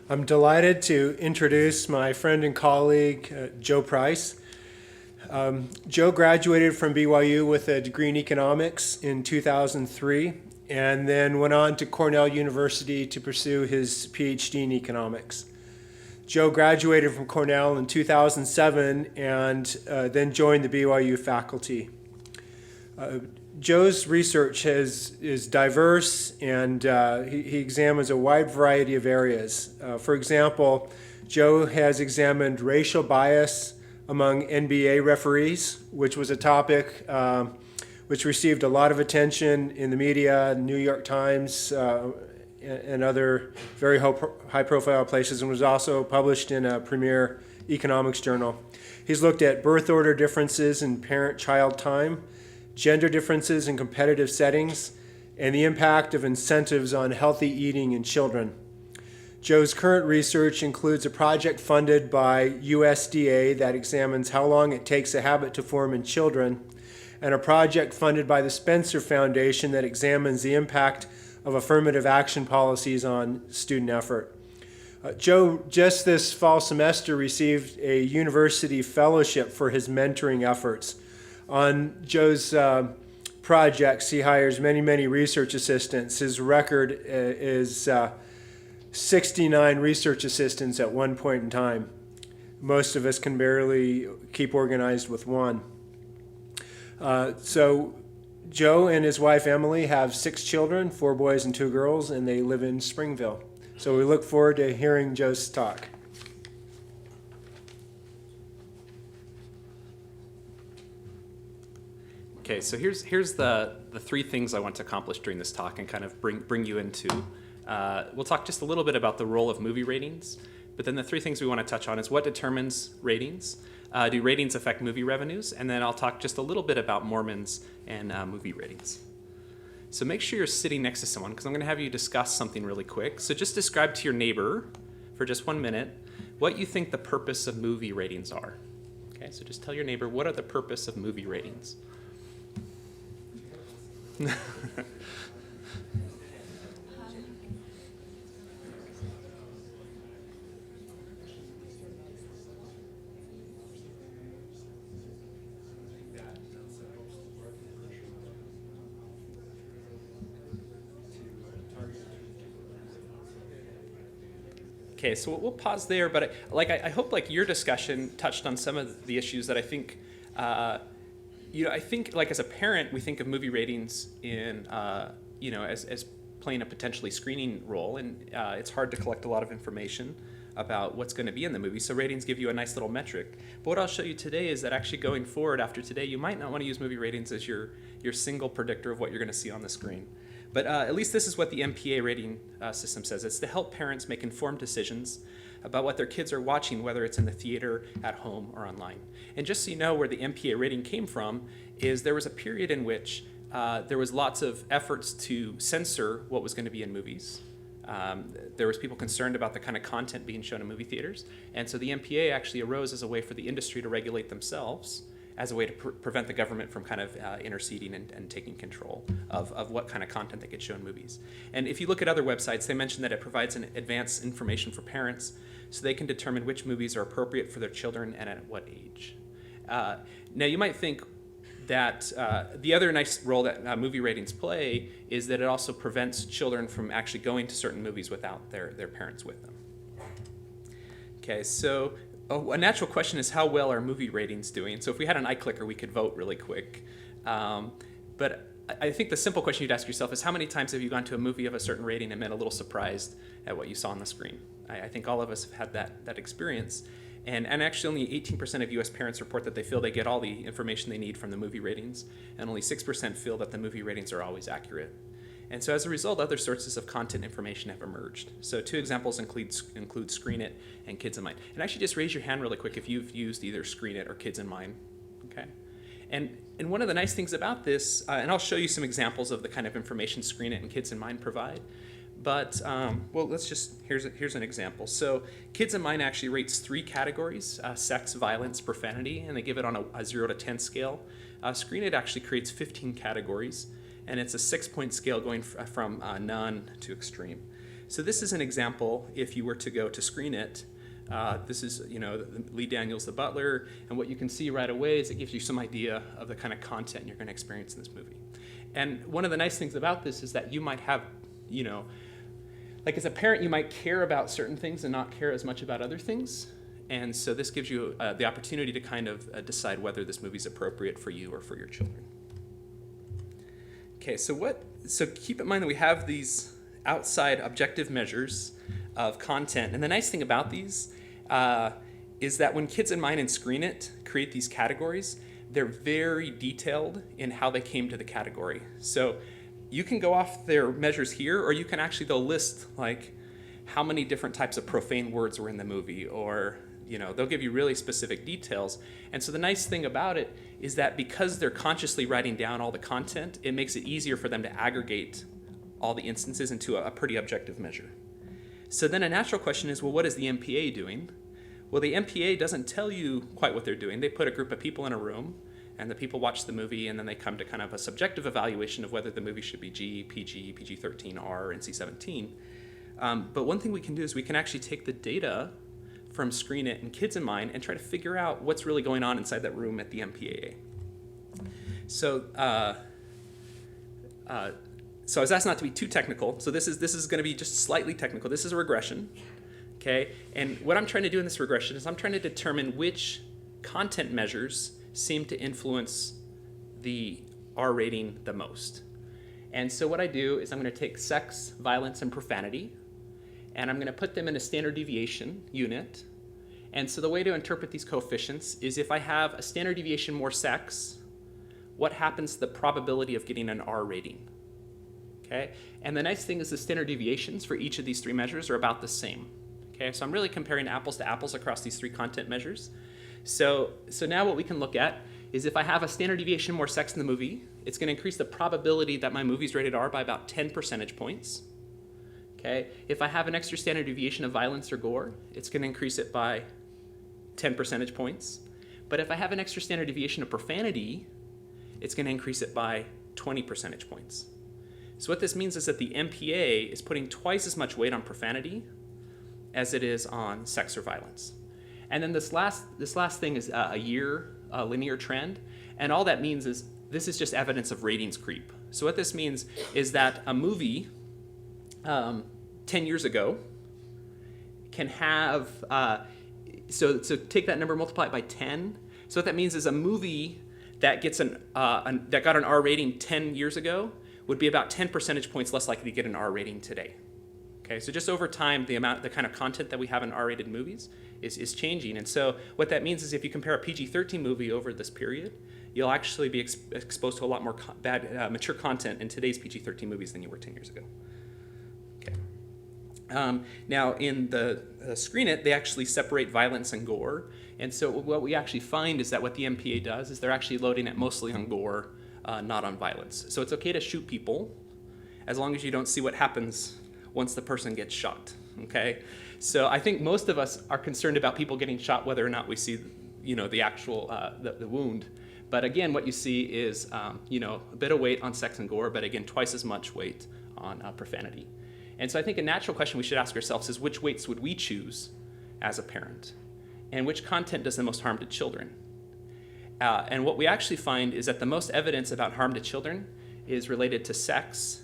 I'm delighted to introduce my friend and colleague, Joe Price. Joe graduated from BYU with a degree in economics in 2003 and then went on to Cornell University to pursue his PhD in economics. Joe graduated from Cornell in 2007 and then joined the BYU faculty. Joe's research is diverse and he examines a wide variety of areas. For example, Joe has examined racial bias among NBA referees, which was a topic which received a lot of attention in the media, New York Times, and other very high-profile places, and was also published in a premier economics journal. He's looked at birth order differences in parent-child time, gender differences in competitive settings, and the impact of incentives on healthy eating in children. Joe's current research includes a project funded by USDA that examines how long it takes a habit to form in children, and a project funded by the Spencer Foundation that examines the impact of affirmative action policies on student effort. Joe, just this fall semester, received a university fellowship for his mentoring efforts. On Joe's projects, he hires many research assistants. His record is 69 research assistants at one point in time. Most of us can barely keep organized with one. So Joe and his wife Emily have 6 children, 4 boys and 2 girls, and they live in Springville. So we look forward to hearing Joe's talk. Okay, so here's the 3 things I want to accomplish during this talk and kind of bring you into. We'll talk just a little bit about the role of movie ratings, but then the 3 things we want to touch on is what determines ratings, do ratings affect movie revenues, and then I'll talk just a little bit about Mormons and movie ratings. So make sure you're sitting next to someone because I'm going to have you discuss something really quick. So just describe to your neighbor for just 1 minute what you think the purpose of movie ratings are. Okay, so just tell your neighbor, what are the purpose of movie ratings? Okay, so we'll pause there, but I hope your discussion touched on some of the issues that I think I think as a parent, we think of movie ratings in, as playing a potentially screening role, and it's hard to collect a lot of information about what's going to be in the movie, so ratings give you a nice little metric. But what I'll show you today is that actually going forward after today, you might not want to use movie ratings as your single predictor of what you're going to see on the screen. But at least this is what the MPA rating system says. It's to help parents make informed decisions about what their kids are watching, whether it's in the theater, at home, or online. And just so you know where the MPA rating came from, is there was a period in which there was lots of efforts to censor what was going to be in movies. There was people concerned about the kind of content being shown in movie theaters, and so the MPA actually arose as a way for the industry to regulate themselves, as a way to prevent the government from kind of interceding and taking control of what kind of content they could show in movies. And if you look at other websites, they mention that it provides an advanced information for parents so they can determine which movies are appropriate for their children and at what age. Now you might think that the other nice role that movie ratings play is that it also prevents children from actually going to certain movies without their parents with them. Okay, so a natural question is how well are movie ratings doing? So if we had an iClicker, we could vote really quick. But I think the simple question you'd ask yourself is how many times have you gone to a movie of a certain rating and been a little surprised at what you saw on the screen? I think all of us have had that experience. And actually only 18% of US parents report that they feel they get all the information they need from the movie ratings, and only 6% feel that the movie ratings are always accurate. And so as a result, other sources of content information have emerged. So 2 examples include Screen It and Kids in Mind. And actually just raise your hand really quick if you've used either Screen It or Kids in Mind. Okay. And one of the nice things about this, and I'll show you some examples of the kind of information Screen It and Kids in Mind provide, but here's an example. So Kids in Mind actually rates 3 categories, sex, violence, profanity, and they give it on a 0 to 10 scale. Screen It actually creates 15 categories, and it's a 6-point scale going from none to extreme. So this is an example if you were to go to screen it. This is, Lee Daniels, the butler, and what you can see right away is it gives you some idea of the kind of content you're going to experience in this movie. And one of the nice things about this is that you might have, like as a parent, you might care about certain things and not care as much about other things. And so this gives you the opportunity to kind of decide whether this movie is appropriate for you or for your children. Okay, so keep in mind that we have these outside objective measures of content. And the nice thing about these is that when Kids in Mind and Screen It create these categories, they're very detailed in how they came to the category. So you can go off their measures here, or you can actually, they'll list like how many different types of profane words were in the movie, or they'll give you really specific details. And so the nice thing about it is that because they're consciously writing down all the content, it makes it easier for them to aggregate all the instances into a pretty objective measure. So then a natural question is, well, what is the MPA doing? Well, the MPA doesn't tell you quite what they're doing. They put a group of people in a room, and the people watch the movie, and then they come to kind of a subjective evaluation of whether the movie should be G, PG, PG-13, R, and C-17. But one thing we can do is we can actually take the data from Screen It and Kids in Mind and try to figure out what's really going on inside that room at the MPAA. So I was asked not to be too technical, so this is going to be just slightly technical. This is a regression, okay? And what I'm trying to do in this regression is I'm trying to determine which content measures seem to influence the R rating the most. And so what I do is I'm going to take sex, violence, and profanity, and I'm going to put them in a standard deviation unit. And so the way to interpret these coefficients is if I have a standard deviation more sex, what happens to the probability of getting an R rating? Okay? And the nice thing is the standard deviations for each of these three measures are about the same. Okay? So I'm really comparing apples to apples across these three content measures. So now what we can look at is if I have a standard deviation more sex in the movie, it's going to increase the probability that my movie's rated R by about 10 percentage points. Okay? If I have an extra standard deviation of violence or gore, it's going to increase it by 10 percentage points. But if I have an extra standard deviation of profanity, it's going to increase it by 20 percentage points. So what this means is that the MPA is putting twice as much weight on profanity as it is on sex or violence. And then this last thing is a year linear trend, and all that means is this is just evidence of ratings creep. So what this means is that a movie 10 years ago can have, so take that number, multiply it by 10. So what that means is a movie that gets that got an R rating 10 years ago would be about 10 percentage points less likely to get an R rating today. Okay, so just over time, the kind of content that we have in R-rated movies is changing. And so what that means is if you compare a PG-13 movie over this period, you'll actually be exposed to a lot more mature content in today's PG-13 movies than you were 10 years ago. Okay. Now, in the Screen It, they actually separate violence and gore. And so what we actually find is that what the MPA does is they're actually loading it mostly on gore, not on violence. So it's okay to shoot people as long as you don't see what happens once the person gets shot, okay? So I think most of us are concerned about people getting shot whether or not we see, the actual, the wound. But again, what you see is, a bit of weight on sex and gore, but again, twice as much weight on profanity. And so I think a natural question we should ask ourselves is which weights would we choose as a parent? And which content does the most harm to children? And what we actually find is that the most evidence about harm to children is related to sex,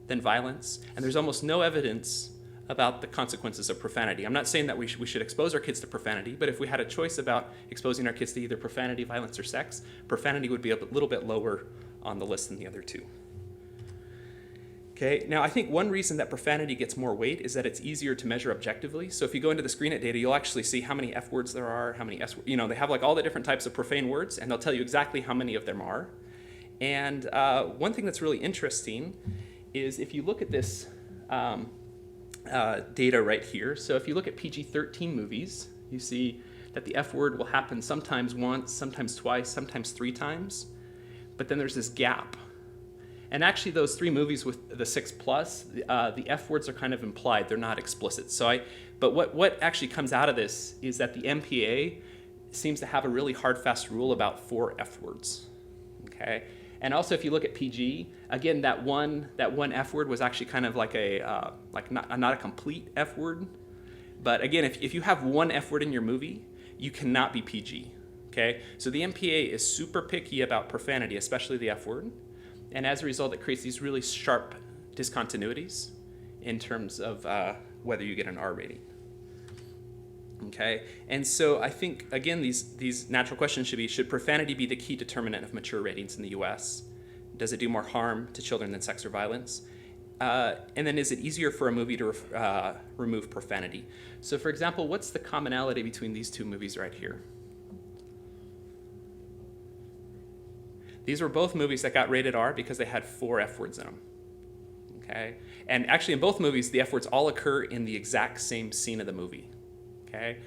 than violence, and there's almost no evidence about the consequences of profanity. I'm not saying that we should expose our kids to profanity, but if we had a choice about exposing our kids to either profanity, violence, or sex, profanity would be a little bit lower on the list than the other two. Okay, now I think one reason that profanity gets more weight is that it's easier to measure objectively. So if you go into the Screen It data, you'll actually see how many F words there are, how many S words, they have like all the different types of profane words, and they'll tell you exactly how many of them are. And one thing that's really interesting is if you look at this data right here, so if you look at PG-13 movies, you see that the F word will happen sometimes once, sometimes twice, sometimes 3 times, but then there's this gap. And actually those 3 movies with the 6+, the F words are kind of implied, they're not explicit. But what actually comes out of this is that the MPA seems to have a really hard, fast rule about 4 F words, okay? And also, if you look at PG, again, that one F word was actually kind of like not a complete F word. But again, if you have one F word in your movie, you cannot be PG. Okay, so the MPA is super picky about profanity, especially the F word, and as a result, it creates these really sharp discontinuities in terms of whether you get an R rating. Okay, and so I think, again, these natural questions should profanity be the key determinant of mature ratings in the US? Does it do more harm to children than sex or violence? And then is it easier for a movie to remove profanity? So for example, what's the commonality between these two movies right here? These were both movies that got rated R because they had 4 F words in them. Okay, and actually in both movies, the F words all occur in the exact same scene of the movie. Okay,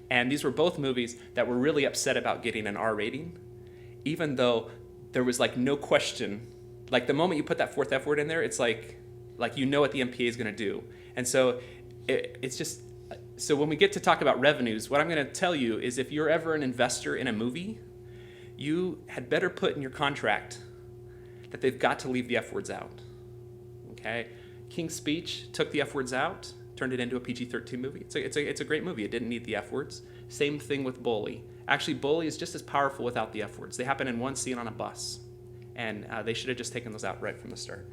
and these were both movies that were really upset about getting an R rating, even though there was like no question. Like the moment you put that 4th F word in there, it's like you know what the MPA is going to do. And so it's just, so when we get to talk about revenues, what I'm going to tell you is if you're ever an investor in a movie, you had better put in your contract that they've got to leave the F words out. Okay, King's Speech took the F words out, turned it into a PG-13 movie. It's a great movie. It didn't need the F words. Same thing with Bully. Actually, Bully is just as powerful without the F words. They happen in one scene on a bus, and they should have just taken those out right from the start.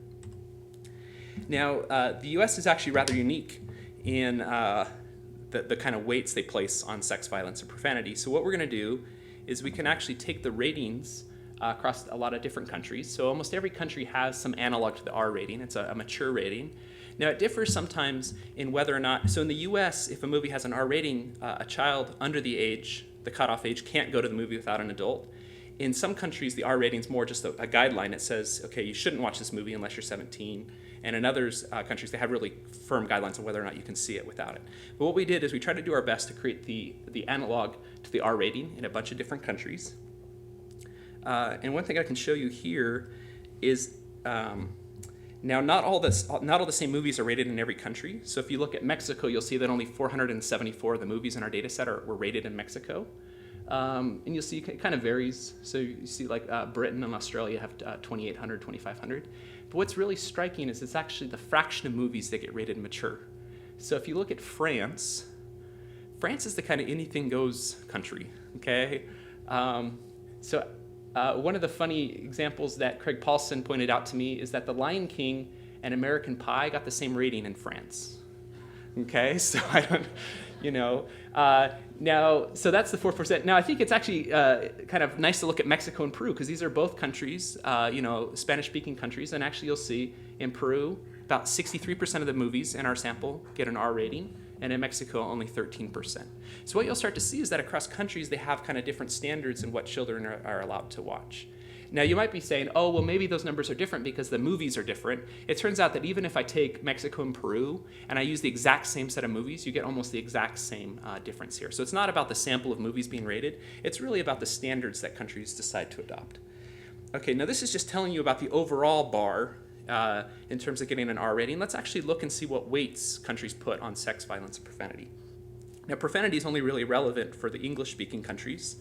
Now, the U.S. is actually rather unique in the kind of weights they place on sex, violence, and profanity. So what we're going to do is we can actually take the ratings across a lot of different countries. So almost every country has some analog to the R rating. It's a mature rating. Now, it differs sometimes in whether or not, so in the US, if a movie has an R rating, a child under the age, the cutoff age, can't go to the movie without an adult. In some countries, the R rating is more just a guideline. It says, okay, you shouldn't watch this movie unless you're 17. And in others countries, they have really firm guidelines on whether or not you can see it without it. But what we did is we tried to do our best to create the analog to the R rating in a bunch of different countries. And one thing I can show you here is now not all the same movies are rated in every country. So if you look at Mexico, you'll see that only 474 of the movies in our data set were rated in Mexico. And you'll see it kind of varies. So you see like Britain and Australia have 2,800, 2,500. But what's really striking is it's actually the fraction of movies that get rated mature. So if you look at France, France is the kind of anything goes country, okay? So one of the funny examples that Craig Paulson pointed out to me is that The Lion King and American Pie got the same rating in France. Okay, so I don't, now, so that's the 4%. Now, I think it's actually kind of nice to look at Mexico and Peru because these are both countries, Spanish-speaking countries, and actually you'll see in Peru, about 63% of the movies in our sample get an R rating, and in Mexico, only 13%. So what you'll start to see is that across countries, they have kind of different standards in what children are allowed to watch. Now, you might be saying, oh, well, maybe those numbers are different because the movies are different. It turns out that even if I take Mexico and Peru and I use the exact same set of movies, you get almost the exact same difference here. So it's not about the sample of movies being rated. It's really about the standards that countries decide to adopt. Okay, now this is just telling you about the overall bar in terms of getting an R rating. Let's actually look and see what weights countries put on sex, violence, and profanity. Now, profanity is only really relevant for the English-speaking countries.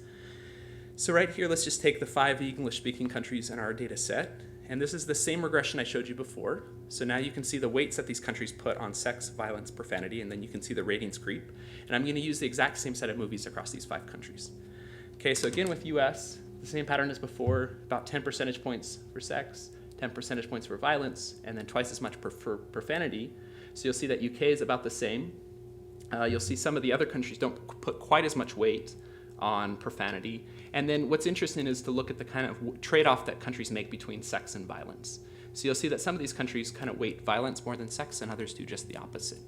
So right here, let's just take the 5 English-speaking countries in our data set. And this is the same regression I showed you before. So now you can see the weights that these countries put on sex, violence, profanity, and then you can see the ratings creep. And I'm going to use the exact same set of movies across these 5 countries. Okay, so again with US, the same pattern as before, about 10 percentage points for sex, 10 percentage points for violence, and then twice as much for profanity. So you'll see that UK is about the same. You'll see some of the other countries don't put quite as much weight on profanity. And then what's interesting is to look at the kind of trade-off that countries make between sex and violence. So you'll see that some of these countries kind of weight violence more than sex and others do just the opposite.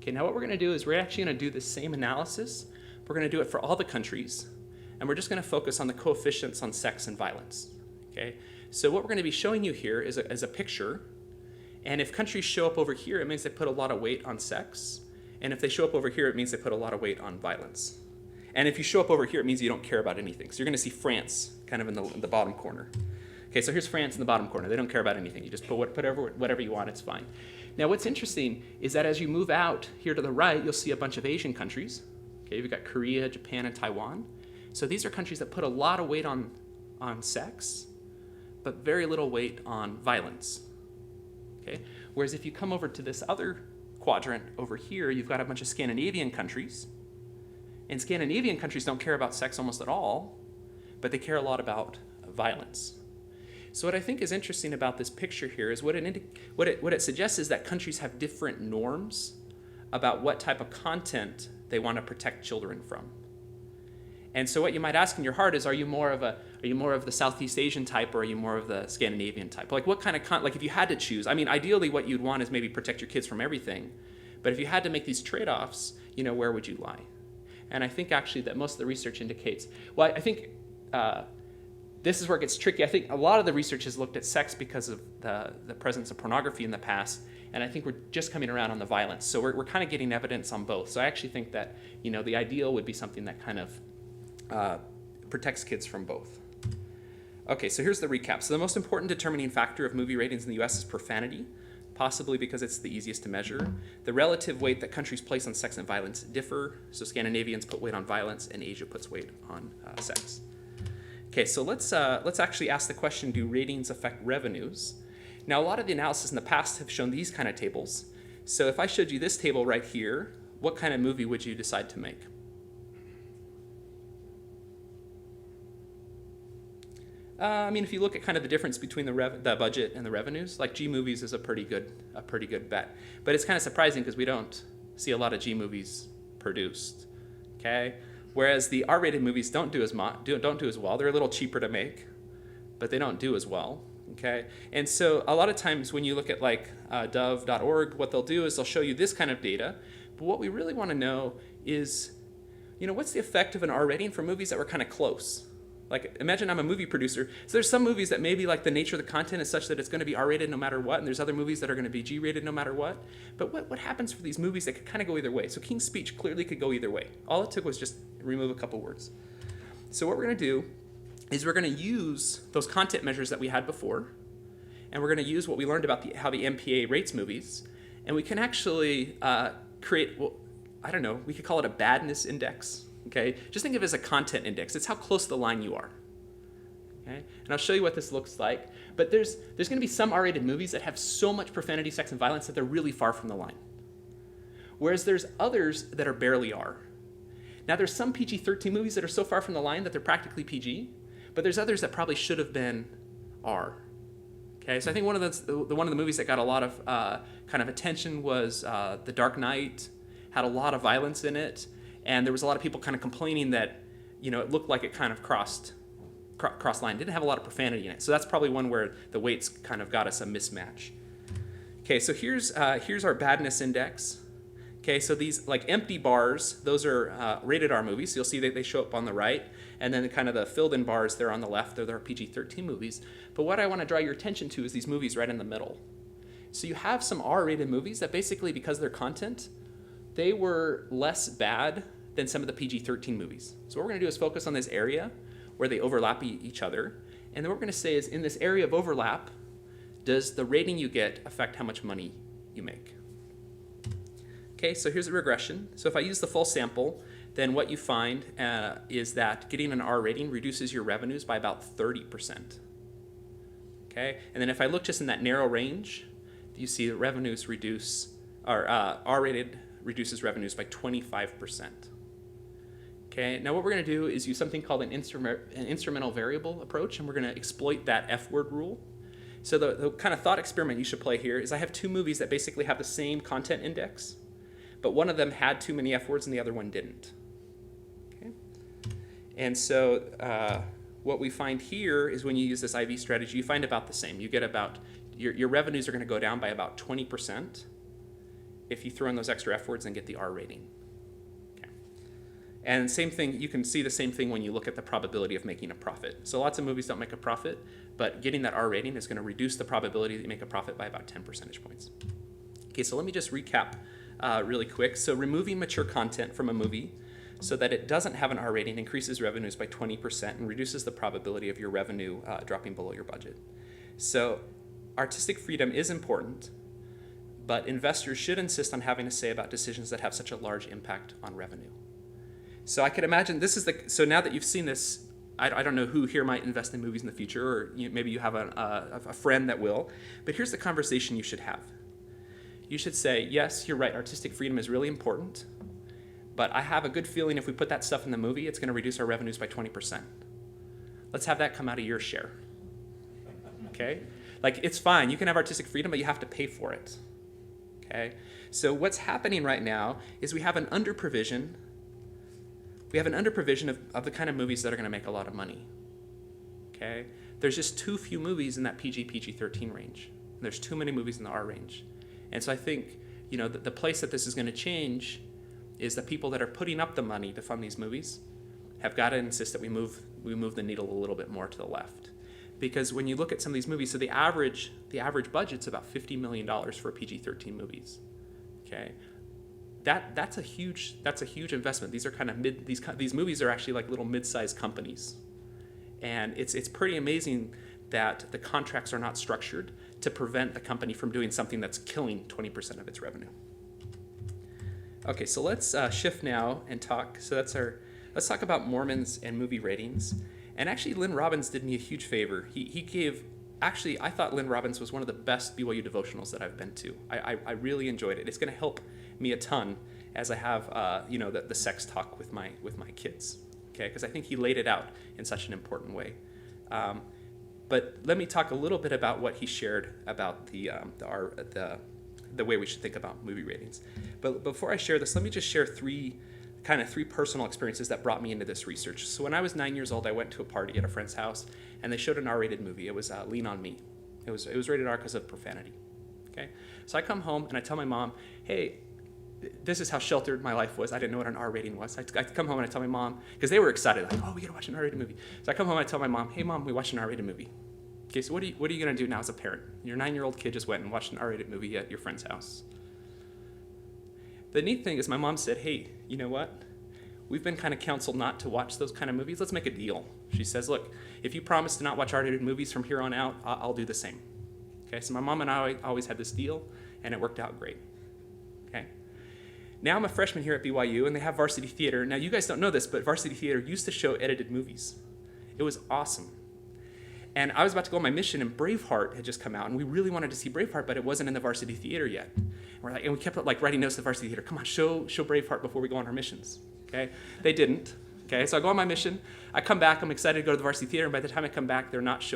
Okay, now what we're going to do is we're actually going to do the same analysis. We're going to do it for all the countries, and we're just going to focus on the coefficients on sex and violence. Okay, so what we're going to be showing you here is a picture, and if countries show up over here, it means they put a lot of weight on sex, and if they show up over here, it means they put a lot of weight on violence. And if you show up over here, it means you don't care about anything. So you're going to see France kind of in the bottom corner. Okay, so here's France in the bottom corner. They don't care about anything. You just put whatever you want, it's fine. Now what's interesting is that as you move out here to the right, you'll see a bunch of Asian countries. Okay, we've got Korea, Japan, and Taiwan. So these are countries that put a lot of weight on sex, but very little weight on violence. Okay? Whereas if you come over to this other quadrant over here, you've got a bunch of Scandinavian countries. And Scandinavian countries don't care about sex almost at all, but they care a lot about violence. So what I think is interesting about this picture here is what it suggests is that countries have different norms about what type of content they want to protect children from. And so what you might ask in your heart is, are you more of the Southeast Asian type, or are you more of the Scandinavian type? Like what kind of like if you had to choose, I mean, ideally what you'd want is maybe protect your kids from everything, but if you had to make these trade-offs, where would you lie? And I think actually that most of the research indicates, well, I think this is where it gets tricky. I think a lot of the research has looked at sex because of the presence of pornography in the past, and I think we're just coming around on the violence. So we're kind of getting evidence on both. So I actually think that, the ideal would be something that kind of protects kids from both. Okay, so here's the recap. So the most important determining factor of movie ratings in the US is profanity, possibly because it's the easiest to measure. The relative weight that countries place on sex and violence differ. So Scandinavians put weight on violence, and Asia puts weight on sex. Okay, so let's actually ask the question, do ratings affect revenues? Now, a lot of the analysis in the past have shown these kind of tables. So if I showed you this table right here, what kind of movie would you decide to make? If you look at kind of the difference between the budget and the revenues, like G movies is a pretty good bet. But it's kind of surprising because we don't see a lot of G movies produced. Okay, whereas the R-rated movies don't do as well. They're a little cheaper to make, but they don't do as well. Okay, and so a lot of times when you look at like Dove.org, what they'll do is they'll show you this kind of data. But what we really want to know is, what's the effect of an R rating for movies that were kind of close? Like, imagine I'm a movie producer. So there's some movies that maybe like the nature of the content is such that it's going to be R-rated no matter what, and there's other movies that are going to be G-rated no matter what. But what happens for these movies that could kind of go either way? So King's Speech clearly could go either way. All it took was just remove a couple words. So what we're going to do is we're going to use those content measures that we had before, and we're going to use what we learned about how the MPA rates movies, and we can actually create, we could call it a badness index. Okay, just think of it as a content index. It's how close to the line you are. Okay, and I'll show you what this looks like. But there's going to be some R-rated movies that have so much profanity, sex, and violence that they're really far from the line. Whereas there's others that are barely R. Now there's some PG-13 movies that are so far from the line that they're practically PG, but there's others that probably should have been R. Okay, so I think one of the movies that got a lot of kind of attention was The Dark Knight. Had a lot of violence in it. And there was a lot of people kind of complaining that, it looked like it kind of crossed line. Didn't have a lot of profanity in it. So that's probably one where the weights kind of got us a mismatch. Okay, so here's our badness index. Okay, so these like empty bars, those are rated R movies. So you'll see that they show up on the right. And then kind of the filled in bars, they're on the left. They're our PG-13 movies. But what I want to draw your attention to is these movies right in the middle. So you have some R-rated movies that basically, because of their content, they were less bad than some of the PG-13 movies. So what we're going to do is focus on this area where they overlap each other. And then what we're going to say is, in this area of overlap, does the rating you get affect how much money you make? Okay, so here's a regression. So if I use the full sample, then what you find is that getting an R rating reduces your revenues by about 30%. Okay, and then if I look just in that narrow range, you see that revenues reduce, or R-rated reduces revenues by 25%. Okay, now what we're going to do is use something called an instrumental variable approach, and we're going to exploit that F-word rule. So the kind of thought experiment you should play here is I have two movies that basically have the same content index, but one of them had too many F-words and the other one didn't. Okay, and so what we find here is when you use this IV strategy, you find about the same. You get about, your revenues are going to go down by about 20% if you throw in those extra F-words and get the R rating. And same thing, you can see the same thing when you look at the probability of making a profit. So lots of movies don't make a profit, but getting that R rating is going to reduce the probability that you make a profit by about 10 percentage points. Okay, so let me just recap really quick. So removing mature content from a movie so that it doesn't have an R rating increases revenues by 20% and reduces the probability of your revenue dropping below your budget. So artistic freedom is important, but investors should insist on having a say about decisions that have such a large impact on revenue. So I could imagine so now that you've seen this I don't know who here might invest in movies in the future, or maybe you have a friend that will, but here's the conversation you should have. You should say, yes, you're right, artistic freedom is really important, but I have a good feeling if we put that stuff in the movie, it's going to reduce our revenues by 20%. Let's have that come out of your share. Okay? Like, it's fine, you can have artistic freedom, but you have to pay for it. Okay? So what's happening right now is we have an under-provision. We have an under-provision of the kind of movies that are going to make a lot of money. Okay? There's just too few movies in that PG-13 range. There's too many movies in the R range. And so I think, the place that this is going to change is the people that are putting up the money to fund these movies have got to insist that we move the needle a little bit more to the left. Because when you look at some of these movies, so the average budget's about $50 million for PG-13 movies. Okay? That's a huge investment. These are kind of these movies are actually like little mid-sized companies. And it's pretty amazing that the contracts are not structured to prevent the company from doing something that's killing 20% of its revenue. Okay, so let's shift now and talk. So let's talk about Mormons and movie ratings. And actually, Lynn Robbins did me a huge favor. He gave, actually, I thought Lynn Robbins was one of the best BYU devotionals that I've been to. I really enjoyed it. It's going to help me a ton as I have, the sex talk with my kids. Okay, because I think he laid it out in such an important way. But let me talk a little bit about what he shared about the way we should think about movie ratings. But before I share this, let me just share three personal experiences that brought me into this research. So when I was 9 years old, I went to a party at a friend's house, and they showed an R-rated movie. It was Lean on Me. It was rated R because of profanity. Okay, so I come home and I tell my mom, hey, this is how sheltered my life was. I didn't know what an R rating was. I come home and I tell my mom, because they were excited, like, oh, we gotta watch an R-rated movie. So I come home and I tell my mom, hey mom, we watched an R-rated movie. Okay, so what are you gonna do now as a parent? Your 9-year-old kid just went and watched an R-rated movie at your friend's house. The neat thing is my mom said, hey, you know what? We've been kind of counseled not to watch those kind of movies. Let's make a deal. She says, look, if you promise to not watch R-rated movies from here on out, I'll do the same. Okay, so my mom and I always had this deal, and it worked out great. Okay. Now I'm a freshman here at BYU, and they have Varsity Theater. Now, you guys don't know this, but Varsity Theater used to show edited movies. It was awesome. And I was about to go on my mission, and Braveheart had just come out, and we really wanted to see Braveheart, but it wasn't in the Varsity Theater yet. And we kept writing notes to the Varsity Theater, come on, show Braveheart before we go on our missions. Okay? They didn't. Okay, so I go on my mission. I come back. I'm excited to go to the Varsity Theater, and by the time I come back, they're not showing